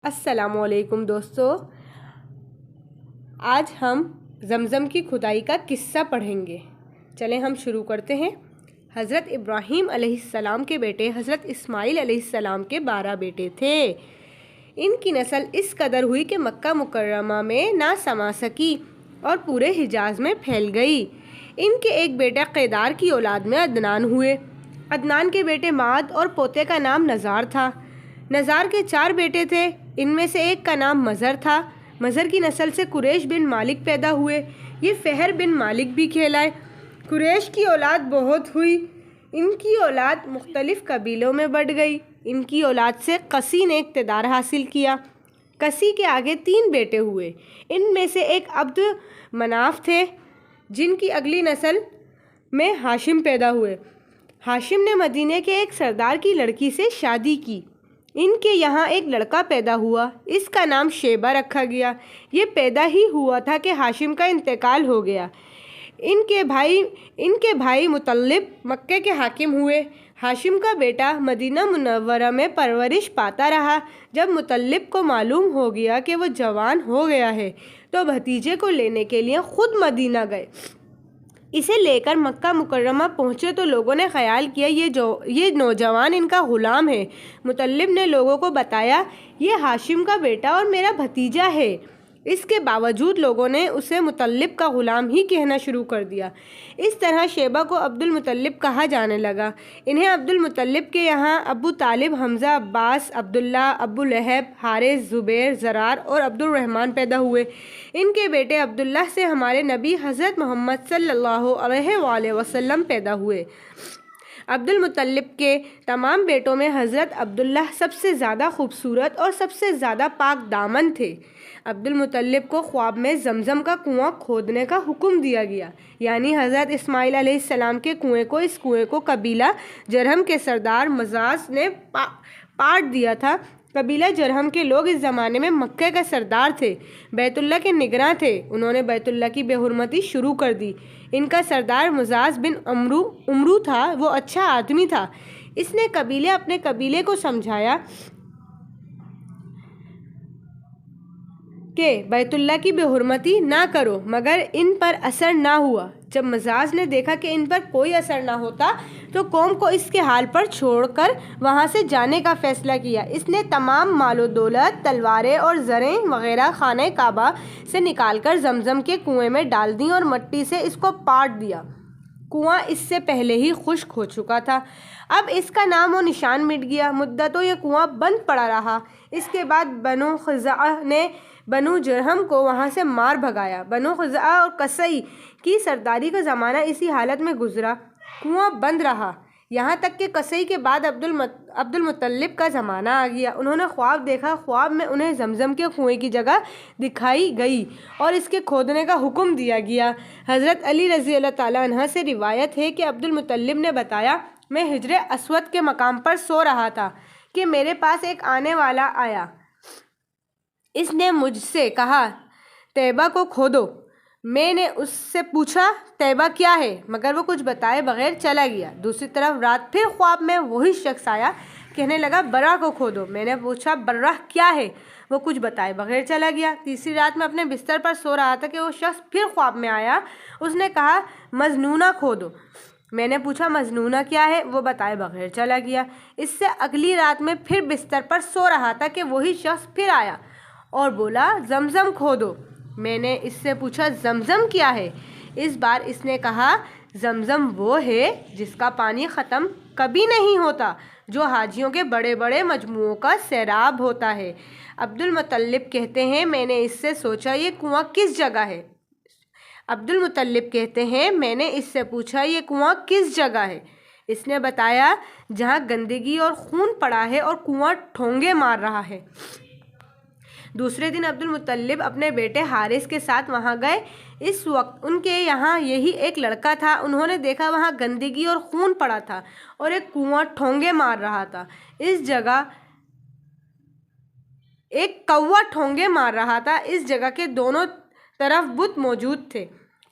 السلام علیکم دوستو، آج ہم زمزم کی کھدائی کا قصہ پڑھیں گے۔ چلیں ہم شروع کرتے ہیں۔ حضرت ابراہیم علیہ السلام کے بیٹے حضرت اسماعیل علیہ السلام کے 12 بیٹے تھے۔ ان کی نسل اس قدر ہوئی کہ مکہ مکرمہ میں نہ سما سکی اور پورے حجاز میں پھیل گئی۔ ان کے ایک بیٹا قیدار کی اولاد میں عدنان ہوئے۔ عدنان کے بیٹے معد اور پوتے کا نام نزار تھا۔ نزار کے 4 بیٹے تھے، ان میں سے ایک کا نام مزر تھا۔ مزر کی نسل سے قریش بن مالک پیدا ہوئے، یہ فہر بن مالک بھی کہلائے۔ قریش کی اولاد بہت ہوئی، ان کی اولاد مختلف قبیلوں میں بٹ گئی۔ ان کی اولاد سے قسی نے اقتدار حاصل کیا۔ قسی کے آگے 3 بیٹے ہوئے، ان میں سے ایک عبد مناف تھے، جن کی اگلی نسل میں ہاشم پیدا ہوئے۔ ہاشم نے مدینے کے ایک سردار کی لڑکی سے شادی کی۔ ان کے یہاں ایک لڑکا پیدا ہوا، اس کا نام شیبہ رکھا گیا۔ یہ پیدا ہی ہوا تھا کہ ہاشم کا انتقال ہو گیا۔ ان کے بھائی مطلب مکے کے حاکم ہوئے۔ ہاشم کا بیٹا مدینہ منورہ میں پرورش پاتا رہا۔ جب مطلب کو معلوم ہو گیا کہ وہ جوان ہو گیا ہے تو بھتیجے کو لینے کے لیے خود مدینہ گئے۔ اسے لے کر مکہ مکرمہ پہنچے تو لوگوں نے خیال کیا یہ نوجوان ان کا غلام ہے۔ مطلب نے لوگوں کو بتایا یہ ہاشم کا بیٹا اور میرا بھتیجا ہے۔ اس کے باوجود لوگوں نے اسے مطلب کا غلام ہی کہنا شروع کر دیا۔ اس طرح شیبہ کو عبد المطلب کہا جانے لگا۔ انہیں عبد المطلب کے یہاں ابو طالب، حمزہ، عباس، عبداللہ، ابو لہب، حارث، زبیر، زرار اور عبد الرحمن پیدا ہوئے۔ ان کے بیٹے عبداللہ سے ہمارے نبی حضرت محمد صلی اللہ علیہ وآلہ وسلم پیدا ہوئے۔ عبد المطلب کے تمام بیٹوں میں حضرت عبداللہ سب سے زیادہ خوبصورت اور سب سے زیادہ پاک دامن تھے۔ عبد المطلب کو خواب میں زمزم کا کنواں کھودنے کا حکم دیا گیا، یعنی حضرت اسماعیل علیہ السلام کے کنویں کو۔ اس کنویں کو قبیلہ جرہم کے سردار مزاز نے پاٹ دیا تھا۔ قبیلہ جرہم کے لوگ اس زمانے میں مکہ کا سردار تھے، بیت اللہ کے نگراں تھے۔ انہوں نے بیت اللہ کی بے حرمتی شروع کر دی۔ ان کا سردار مزاز بن عمرو تھا، وہ اچھا آدمی تھا۔ اس نے اپنے قبیلے کو سمجھایا کہ بیت اللہ کی بے حرمتی نہ کرو، مگر ان پر اثر نہ ہوا۔ جب مزاج نے دیکھا کہ ان پر کوئی اثر نہ ہوتا تو قوم کو اس کے حال پر چھوڑ کر وہاں سے جانے کا فیصلہ کیا۔ اس نے تمام مال و دولت، تلواریں اور زریں وغیرہ خانہ کعبہ سے نکال کر زمزم کے کنویں میں ڈال دیں اور مٹی سے اس کو پاٹ دیا۔ کنواں اس سے پہلے ہی خشک ہو چکا تھا، اب اس کا نام و نشان مٹ گیا۔ مدتوں یہ کنواں بند پڑا رہا۔ اس کے بعد بنو خزاعہ نے بنو جرہم کو وہاں سے مار بھگایا۔ بنو خزاعہ اور قصی کی سرداری کا زمانہ اسی حالت میں گزرا، کنواں بند رہا، یہاں تک کہ قصی کے بعد عبد المطلب کا زمانہ آ گیا۔ انہوں نے خواب دیکھا، خواب میں انہیں زمزم کے کنویں کی جگہ دکھائی گئی اور اس کے کھودنے کا حکم دیا گیا۔ حضرت علی رضی اللہ تعالیٰ عنہ سے روایت ہے کہ عبد المطلب نے بتایا، میں حجر اسود کے مقام پر سو رہا تھا کہ میرے پاس ایک آنے والا آیا۔ اس نے مجھ سے کہا طیبہ کو کھودو۔ میں نے اس سے پوچھا طیبہ کیا ہے، مگر وہ کچھ بتائے بغیر چلا گیا۔ دوسری طرف رات پھر خواب میں وہی شخص آیا، کہنے لگا برہ کو کھودو۔ میں نے پوچھا برہ کیا ہے، وہ کچھ بتائے بغیر چلا گیا۔ تیسری رات میں اپنے بستر پر سو رہا تھا کہ وہ شخص پھر خواب میں آیا، اس نے کہا مجنونہ کھودو۔ میں نے پوچھا مجنونہ کیا ہے، وہ بتائے بغیر چلا گیا۔ اس سے اگلی رات میں پھر بستر پر سو رہا تھا کہ وہی شخص پھر آیا اور بولا زمزم کھودو۔ میں نے اس سے پوچھا زمزم کیا ہے، اس بار اس نے کہا زمزم وہ ہے جس کا پانی ختم کبھی نہیں ہوتا، جو حاجیوں کے بڑے بڑے مجموعوں کا سیراب ہوتا ہے۔ عبد المطلب کہتے ہیں میں نے اس سے سوچا یہ کنواں کس جگہ ہے۔ عبد المطلب کہتے ہیں میں نے اس سے پوچھا یہ کنواں کس جگہ ہے۔ اس نے بتایا جہاں گندگی اور خون پڑا ہے اور کنواں ٹھونگے مار رہا ہے۔ دوسرے دن عبد المطلب اپنے بیٹے حارث کے ساتھ وہاں گئے۔ اس وقت ان کے یہاں یہی ایک لڑکا تھا۔ انہوں نے دیکھا وہاں گندگی اور خون پڑا تھا اور ایک کنواں ٹھونگے مار رہا تھا۔ اس جگہ ایک کوا ٹھونگے مار رہا تھا۔ اس جگہ کے دونوں طرف بت موجود تھے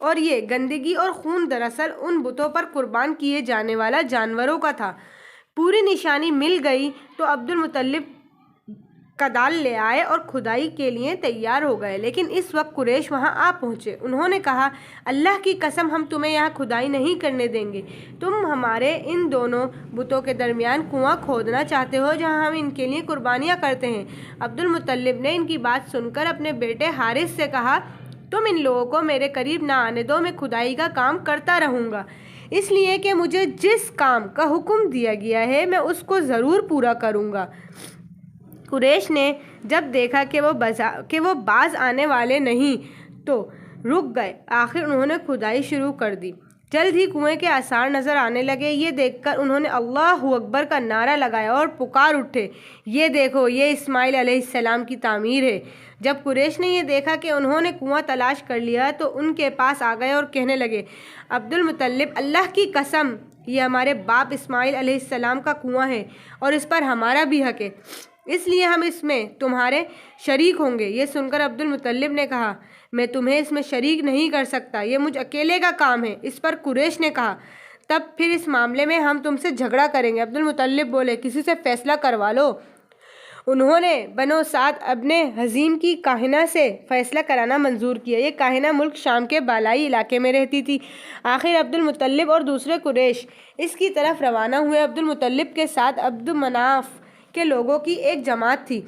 اور یہ گندگی اور خون دراصل ان بتوں پر قربان کیے جانے والا جانوروں کا تھا۔ پوری نشانی مل گئی تو عبد المطلب کدال لے آئے اور کھدائی کے لیے تیار ہو گئے، لیکن اس وقت قریش وہاں آ پہنچے۔ انہوں نے کہا، اللہ کی قسم ہم تمہیں یہاں کھدائی نہیں کرنے دیں گے۔ تم ہمارے ان دونوں بتوں کے درمیان کنواں کھودنا چاہتے ہو جہاں ہم ان کے لیے قربانیاں کرتے ہیں۔ عبد المطلب نے ان کی بات سن کر اپنے بیٹے حارث سے کہا، تم ان لوگوں کو میرے قریب نہ آنے دو، میں کھدائی کا کام کرتا رہوں گا، اس لیے کہ مجھے جس کام کا حکم دیا گیا ہے میں اس کو ضرور پورا کروں گا۔ قریش نے جب دیکھا کہ وہ باز آنے والے نہیں تو رک گئے۔ آخر انہوں نے کھدائی شروع کر دی۔ جلد ہی کنویں کے آثار نظر آنے لگے۔ یہ دیکھ کر انہوں نے اللہ اکبر کا نعرہ لگایا اور پکار اٹھے، یہ دیکھو، یہ اسماعیل علیہ السلام کی تعمیر ہے۔ جب قریش نے یہ دیکھا کہ انہوں نے کنواں تلاش کر لیا تو ان کے پاس آ گئے اور کہنے لگے، عبد المطلب، اللہ کی قسم یہ ہمارے باپ اسماعیل علیہ السلام کا کنواں ہے اور اس پر ہمارا بھی حق ہے، اس لیے ہم اس میں تمہارے شریک ہوں گے۔ یہ سن کر عبد المطلب نے کہا، میں تمہیں اس میں شریک نہیں کر سکتا، یہ مجھ اکیلے کا کام ہے۔ اس پر قریش نے کہا، تب پھر اس معاملے میں ہم تم سے جھگڑا کریں گے۔ عبد المطلب بولے، کسی سے فیصلہ کروا لو۔ انہوں نے بنو سعد ابن حزیم کی کاہنہ سے فیصلہ کرانا منظور کیا۔ یہ کاہنہ ملک شام کے بالائی علاقے میں رہتی تھی۔ آخر عبد المطلب اور دوسرے قریش اس کی طرف روانہ ہوئے۔ عبد المطلب کے ساتھ عبد مناف کے لوگوں کی ایک جماعت تھی،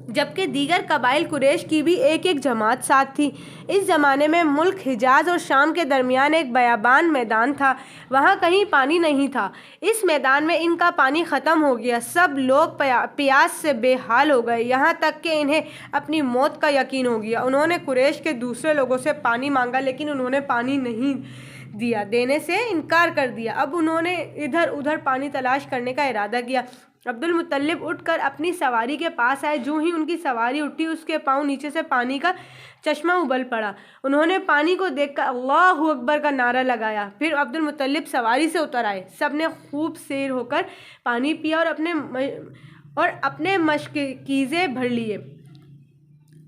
جبکہ دیگر قبائل قریش کی بھی ایک جماعت ساتھ تھی۔ اس زمانے میں ملک حجاز اور شام کے درمیان ایک بیابان میدان تھا، وہاں کہیں پانی نہیں تھا۔ اس میدان میں ان کا پانی ختم ہو گیا، سب لوگ پیاس سے بے حال ہو گئے، یہاں تک کہ انہیں اپنی موت کا یقین ہو گیا۔ انہوں نے قریش کے دوسرے لوگوں سے پانی مانگا، لیکن انہوں نے پانی نہیں دینے سے انکار کر دیا۔ اب انہوں نے ادھر ادھر پانی تلاش کرنے کا ارادہ کیا۔ عبد المطلب اٹھ کر اپنی سواری کے پاس آئے۔ جو ہی ان کی سواری اٹھی، اس کے پاؤں نیچے سے پانی کا چشمہ ابل پڑا۔ انہوں نے پانی کو دیکھ کر اللہ اکبر کا نعرہ لگایا۔ پھر عبد المطلب سواری سے اتر آئے۔ سب نے خوب سیر ہو کر پانی پیا اور اپنے مشکیزیں بھر لیے۔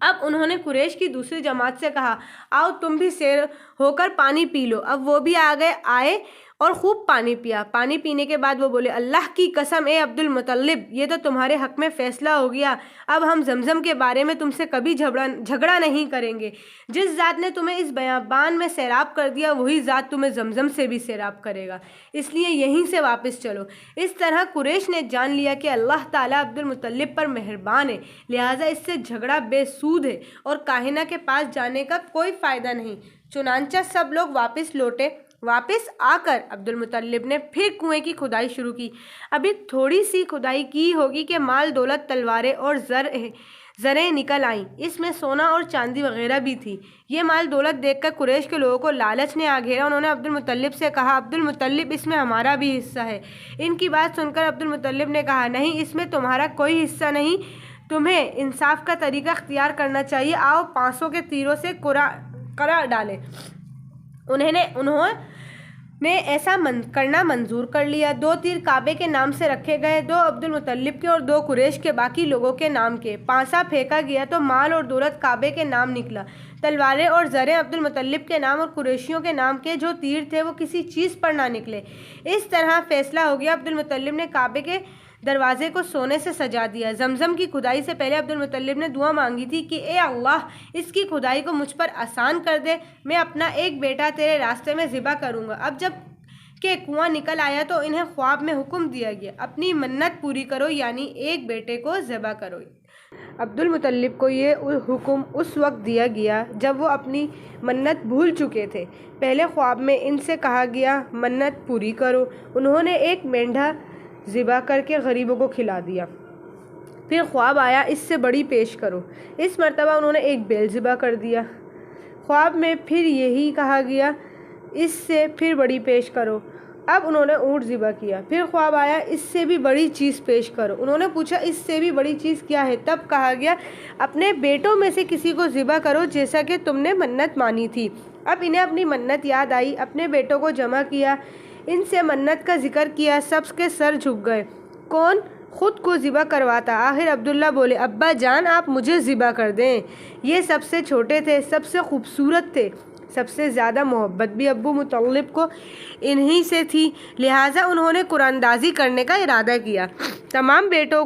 اب انہوں نے قریش کی دوسری جماعت سے کہا، آؤ تم بھی سیر ہو کر پانی پی لو۔ اب وہ بھی آئے اور خوب پانی پیا۔ پانی پینے کے بعد وہ بولے، اللہ کی قسم اے عبد المطلب، یہ تو تمہارے حق میں فیصلہ ہو گیا، اب ہم زمزم کے بارے میں تم سے کبھی جھگڑا نہیں کریں گے۔ جس ذات نے تمہیں اس بیابان میں سیراب کر دیا، وہی ذات تمہیں زمزم سے بھی سیراب کرے گا، اس لیے یہیں سے واپس چلو۔ اس طرح قریش نے جان لیا کہ اللہ تعالیٰ عبد المطلب پر مہربان ہے، لہٰذا اس سے جھگڑا بے سود ہے اور کاہنہ کے پاس جانے کا کوئی فائدہ نہیں۔ چنانچہ سب لوگ واپس لوٹے۔ واپس آ کر عبد المطلب نے پھر کنویں کی کھدائی شروع کی۔ ابھی تھوڑی سی کھدائی کی ہوگی کہ مال دولت، تلواریں اور زریں نکل آئیں۔ اس میں سونا اور چاندی وغیرہ بھی تھی۔ یہ مال دولت دیکھ کر قریش کے لوگوں کو لالچ نے آ گھیرا۔ انہوں نے عبد المطلب سے کہا، عبد المطلب، اس میں ہمارا بھی حصہ ہے۔ ان کی بات سن کر عبد المطلب نے کہا، نہیں، اس میں تمہارا کوئی حصہ نہیں، تمہیں انصاف کا طریقہ اختیار کرنا چاہیے۔ آؤ 500 کے تیروں سے قرع ڈالیں۔ انہوں نے ایسا کرنا منظور کر لیا۔ 2 تیر کعبے کے نام سے رکھے گئے، 2 عبد المطلب کے اور 2 قریش کے باقی لوگوں کے نام کے۔ پانسا پھینکا گیا تو مال اور دولت کعبے کے نام نکلا، تلواریں اور زریں عبد المطلب کے نام اور قریشیوں کے نام کے جو تیر تھے وہ کسی چیز پر نہ نکلے۔ اس طرح فیصلہ ہو گیا۔ عبد المطلب نے کعبے کے دروازے کو سونے سے سجا دیا۔ زمزم کی کھدائی سے پہلے عبد المطلب نے دعا مانگی تھی کہ اے اللہ، اس کی کھدائی کو مجھ پر آسان کر دے، میں اپنا ایک بیٹا تیرے راستے میں ذبح کروں گا۔ اب جب کہ کنواں نکل آیا تو انہیں خواب میں حکم دیا گیا، اپنی منت پوری کرو، یعنی ایک بیٹے کو ذبح کرو۔ عبد المطلب کو یہ حکم اس وقت دیا گیا جب وہ اپنی منت بھول چکے تھے۔ پہلے خواب میں ان سے کہا گیا، منت پوری کرو۔ انہوں نے ایک مینڈھا ذبح کر کے غریبوں کو کھلا دیا۔ پھر خواب آیا، اس سے بڑی پیش کرو۔ اس مرتبہ انہوں نے ایک بیل ذبح کر دیا۔ خواب میں پھر یہی کہا گیا، اس سے پھر بڑی پیش کرو۔ اب انہوں نے اونٹ ذبح کیا۔ پھر خواب آیا، اس سے بھی بڑی چیز پیش کرو۔ انہوں نے پوچھا، اس سے بھی بڑی چیز کیا ہے؟ تب کہا گیا، اپنے بیٹوں میں سے کسی کو ذبح کرو جیسا کہ تم نے منت مانی تھی۔ اب انہیں اپنی منت یاد آئی، اپنے بیٹوں کو جمع کیا، ان سے منت کا ذکر کیا، سب کے سر جھک گئے۔ کون خود کو ذبح کرواتا؟ آخر عبداللہ بولے، ابا جان، آپ مجھے ذبح کر دیں۔ یہ سب سے چھوٹے تھے، سب سے خوبصورت تھے، سب سے زیادہ محبت بھی ابو مطلب کو انہی سے تھی، لہٰذا انہوں نے قرآن اندازی کرنے کا ارادہ کیا۔ تمام بیٹوں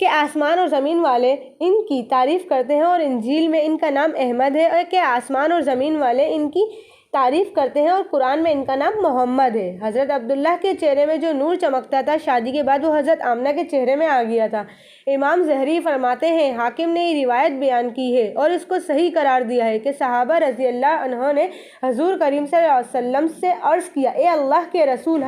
کہ آسمان اور زمین والے ان کی تعریف کرتے ہیں اور انجیل میں ان کا نام احمد ہے، اور کہ آسمان اور زمین والے ان کی تعریف کرتے ہیں اور قرآن میں ان کا نام محمد ہے۔ حضرت عبداللہ کے چہرے میں جو نور چمکتا تھا شادی کے بعد وہ حضرت آمنہ کے چہرے میں آ گیا تھا۔ امام زہری فرماتے ہیں، حاکم نے یہ روایت بیان کی ہے اور اس کو صحیح قرار دیا ہے کہ صحابہ رضی اللہ عنہ نے حضور کریم صلی اللہ علیہ وسلم سے عرض کیا، اے اللہ کے رسول،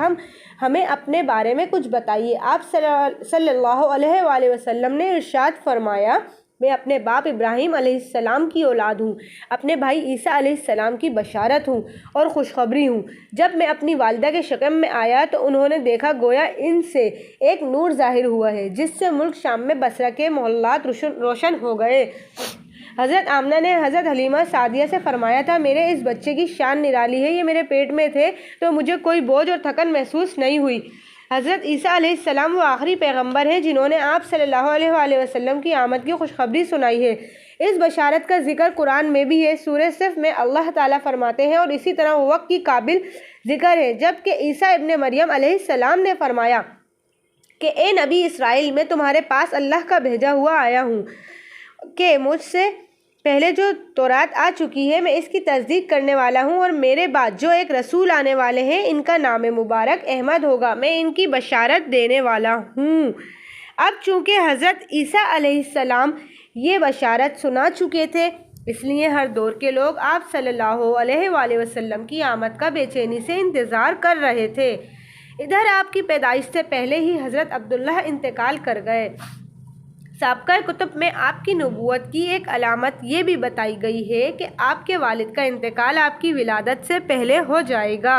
ہمیں اپنے بارے میں کچھ بتائیے۔ آپ صلی اللہ علیہ وآلہ وسلم نے ارشاد فرمایا، میں اپنے باپ ابراہیم علیہ السلام کی اولاد ہوں، اپنے بھائی عیسیٰ علیہ السلام کی بشارت ہوں اور خوشخبری ہوں۔ جب میں اپنی والدہ کے شکم میں آیا تو انہوں نے دیکھا گویا ان سے ایک نور ظاہر ہوا ہے جس سے ملک شام میں بصرہ کے محلات روشن ہو گئے۔ حضرت آمنہ نے حضرت حلیمہ سعدیہ سے فرمایا تھا، میرے اس بچے کی شان نرالی ہے، یہ میرے پیٹ میں تھے تو مجھے کوئی بوجھ اور تھکن محسوس نہیں ہوئی۔ حضرت عیسیٰ علیہ السلام وہ آخری پیغمبر ہیں جنہوں نے آپ صلی اللہ علیہ وآلہ وسلم کی آمد کی خوشخبری سنائی ہے۔ اس بشارت کا ذکر قرآن میں بھی ہے۔ سورہ صف میں اللہ تعالیٰ فرماتے ہیں، اور اسی طرح وقت کی قابل ذکر ہے جبکہ عیسیٰ ابن مریم علیہ السلام نے فرمایا کہ اے نبی اسرائیل، میں تمہارے پاس اللہ کا بھیجا ہوا آیا ہوں کہ مجھ سے پہلے جو تورات آ چکی ہے میں اس کی تصدیق کرنے والا ہوں، اور میرے بعد جو ایک رسول آنے والے ہیں ان کا نام مبارک احمد ہوگا، میں ان کی بشارت دینے والا ہوں۔ اب چونکہ حضرت عیسیٰ علیہ السلام یہ بشارت سنا چکے تھے، اس لیے ہر دور کے لوگ آپ صلی اللہ علیہ وآلہ وسلم کی آمد کا بے چینی سے انتظار کر رہے تھے۔ ادھر آپ کی پیدائش سے پہلے ہی حضرت عبداللہ انتقال کر گئے۔ سابقہ کتب میں آپ کی نبوت کی ایک علامت یہ بھی بتائی گئی ہے کہ آپ کے والد کا انتقال آپ کی ولادت سے پہلے ہو جائے گا۔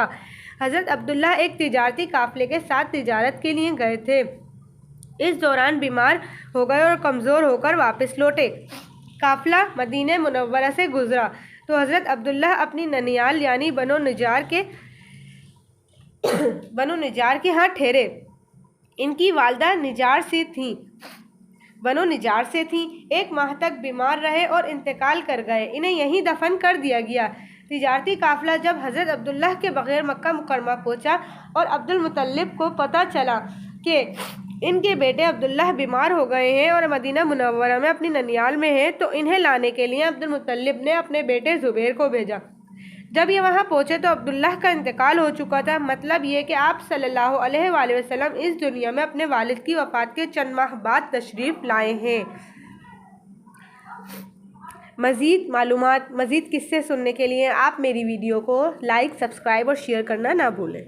حضرت عبداللہ ایک تجارتی قافلے کے ساتھ تجارت کے لیے گئے تھے، اس دوران بیمار ہو گئے اور کمزور ہو کر واپس لوٹے۔ قافلہ مدینہ منورہ سے گزرا تو حضرت عبداللہ اپنی ننیال یعنی بنو نجار کے ہاں ٹھہرے۔ ان کی والدہ بنو نجار سے تھیں، 1 ماہ تک بیمار رہے اور انتقال کر گئے، انہیں یہیں دفن کر دیا گیا۔ تجارتی قافلہ جب حضرت عبداللہ کے بغیر مکہ مکرمہ پہنچا اور عبد المطلب کو پتہ چلا کہ ان کے بیٹے عبداللہ بیمار ہو گئے ہیں اور مدینہ منورہ میں اپنی ننیال میں ہیں، تو انہیں لانے کے لیے عبد المطلب نے اپنے بیٹے زبیر کو بھیجا۔ جب یہ وہاں پہنچے تو عبداللہ کا انتقال ہو چکا تھا، مطلب یہ کہ آپ صلی اللہ علیہ وآلہ وسلم اس دنیا میں اپنے والد کی وفات کے چند ماہ بعد تشریف لائے ہیں۔ مزید معلومات، مزید قصے سننے کے لیے آپ میری ویڈیو کو لائک، سبسکرائب اور شیئر کرنا نہ بھولیں۔